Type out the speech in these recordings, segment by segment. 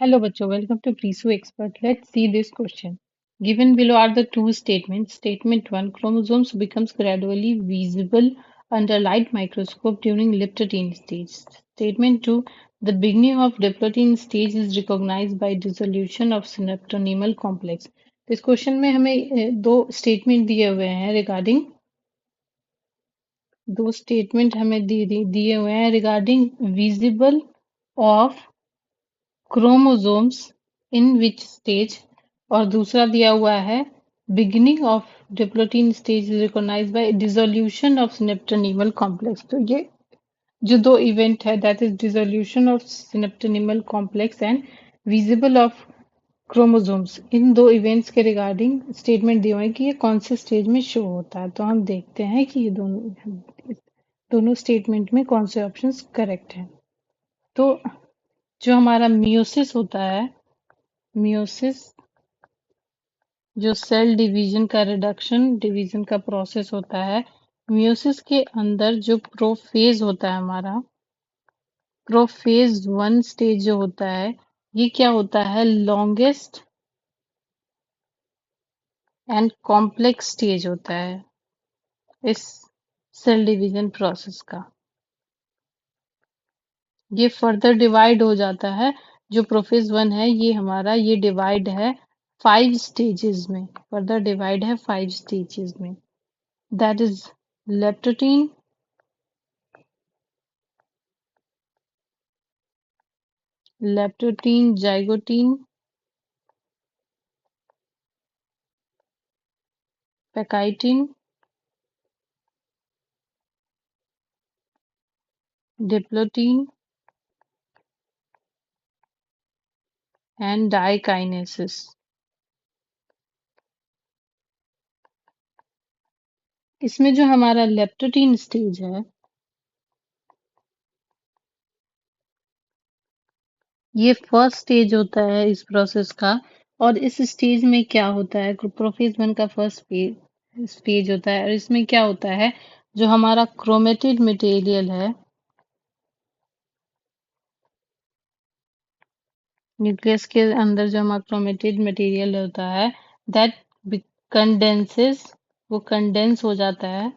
Hello, bachcho. Welcome to Presu Expert. Let's see this question. Given below are the two statements. Statement 1, chromosomes becomes gradually visible under light microscope during Lipton stage. Statement 2, the beginning of diplotin stage is recognized by dissolution of synaptonymal complex. इस question में हमें दो statement दिए हुए हैं regarding दो statement हमें दिए हुए हैं regarding visible of chromosomes in which stage और दूसरा दिया हुआ है beginning of diplotene stage recognised by dissolution of synaptonemal complex. तो ये जो दो इवेंट है that is dissolution of synaptonemal complex and visible of chromosomes, इन दो इवेंट्स के रिगार्डिंग स्टेटमेंट दिए हुए हैं कि ये कौन से स्टेज में शो होता है। तो हम देखते हैं कि ये दोनों स्टेटमेंट में कौन से ऑप्शंस करेक्ट हैं। तो जो हमारा मियोसिस होता है, मियोसिस जो सेल डिवीजन का डिवीजन का प्रोसेस होता है, मियोसिस के अंदर जो प्रोफेज होता है हमारा, प्रोफेज 1 स्टेज जो होता है, ये क्या होता है, लॉन्गेस्ट एंड कॉम्प्लेक्स स्टेज होता है इस सेल डिवीजन प्रोसेस का। ये फर्दर डिवाइड हो जाता है। जो प्रोफेज 1 है ये हमारा ये डिवाइड है 5 स्टेजेस में, फर्दर डिवाइड है 5 स्टेजेस में, that is leptotene, leptotene, zygotene, pachytene, diplotene and diakinesis. इसमें जो हमारा लेप्टोटीन स्टेज है, ये फर्स्ट स्टेज होता है इस प्रोसेस का। और इस स्टेज में क्या होता है, प्रोफेज 1 का फर्स्ट स्टेज होता है और इसमें क्या होता है, जो हमारा क्रोमेटिड मटेरियल है, न्यूक्लियस के अंदर जो हमारा क्रोमेटिड मटेरियल होता है, दैट कंडेंसेस, वो कंडेंस हो जाता है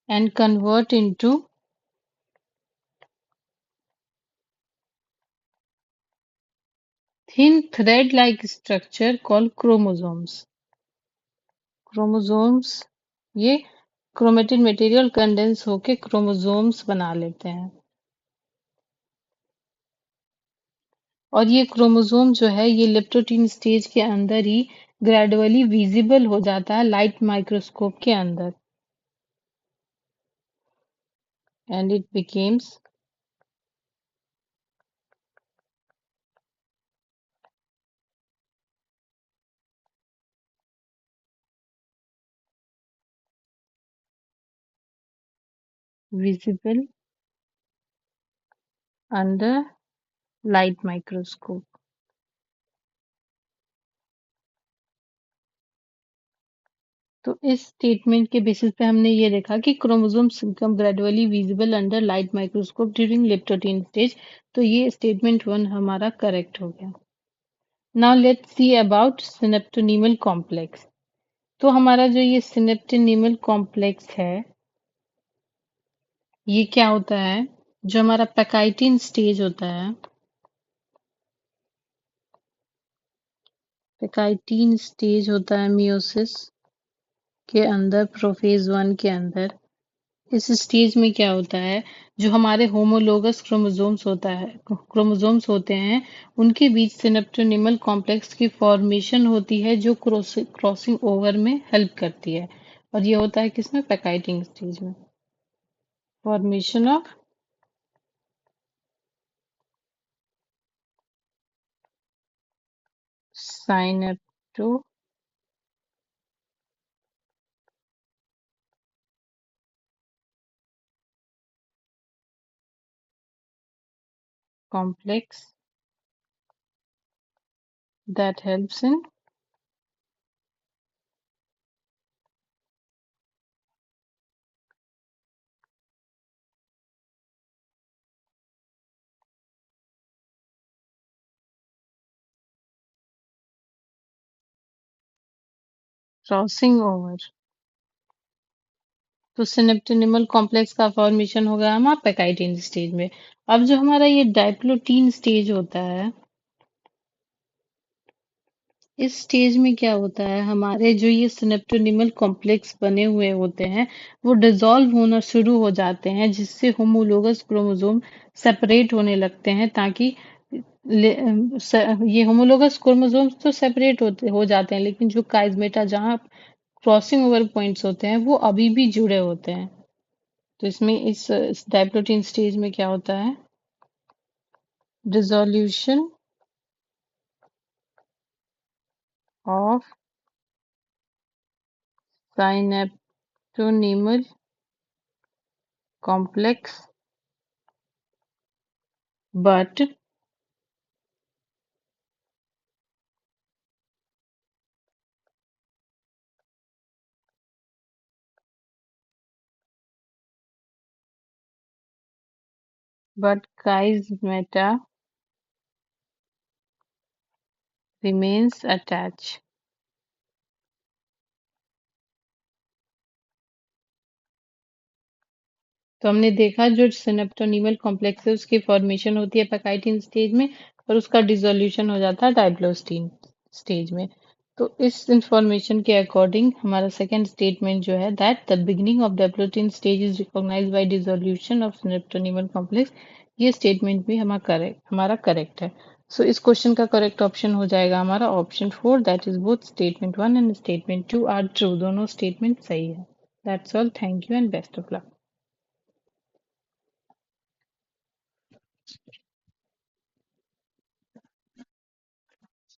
and convert into thin thread-like structure called chromosomes. Chromosomes, ये क्रोमेटिन मटेरियल कंडेंस होके क्रोमोसोम्स बना लेते हैं। और ये क्रोमोसोम जो है ये लेप्टोटीन स्टेज के अंदर ही ग्रेजुअली विजिबल हो जाता है लाइट माइक्रोस्कोप के अंदर, and it becomes visible under light microscope। तो इस स्टेटमेंट के बेसिस पे हमने ये देखा कि chromosomes become gradually visible under light microscope during leptotene stage. तो ये स्टेटमेंट 1 हमारा करेक्ट हो गया। Now let's see about synaptonemal complex. तो हमारा जो ये सिनेप्टोनीमल कॉम्प्लेक्स है, ये क्या होता है, जो हमारा पैकाइटिन स्टेज होता है, पैकाइटिन स्टेज होता है मियोसिस के अंदर, प्रोफेज 1 के अंदर। इस स्टेज में क्या होता है, जो हमारे होमोलोगस क्रोमोसोम्स होते हैं, उनके बीच सिनेप्टोनीमल कॉम्प्लेक्स की फॉर्मेशन होती है जो क्रॉसिंग ओवर में हेल्प करती है। और ये होता है किसमें, पैकाइटिन स्टेज में, formation of synapto complex that helps in crossing over. तो सिनेप्टेनिमल कॉम्प्लेक्स का फॉर्मेशन हो गया हमारा पैकाइटिन स्टेज में। अब जो हमारा ये डाइप्लोटीन स्टेज होता है, इस स्टेज में क्या होता है, हमारे जो ये सिनेप्टोनिमल कॉम्प्लेक्स बने हुए होते हैं वो डिसॉल्व होना शुरू हो जाते हैं, जिससे होमोलोगस क्रोमोसोम सेपरेट होने लगते हैं, ताकि ये होमोलोगस क्रोमोसोम्स तो सेपरेट होते हो जाते हैं, लेकिन जो काइजमेटा जहाँ क्रॉसिंग ओवर पॉइंट्स होते हैं वो अभी भी जुड़े होते हैं। तो इसमें इस डाइप्लोटीन स्टेज में क्या होता है, dissolution of synaptonemal complex but chi-meta remains attached. तो हमने देखा जो सिनेप्टोनिमल कॉम्प्लेक्स है उसकी फॉर्मेशन होती है पैकाइटिन स्टेज में, और उसका डिसोल्यूशन हो जाता है डाइप्लोस्टीन स्टेज में। तो इस इंफॉर्मेशन के अकॉर्डिंग हमारा सेकेंड स्टेटमेंट जो है, that the beginning of diplotene stage is recognised by dissolution of synaptonemal complex, ये स्टेटमेंट भी हमारा करेक्ट है। सो इस क्वेश्चन का करेक्ट ऑप्शन हो जाएगा हमारा option 4, that is both statement 1 and statement 2 are true, दोनों स्टेटमेंट सही है। That's all, thank you and best of luck.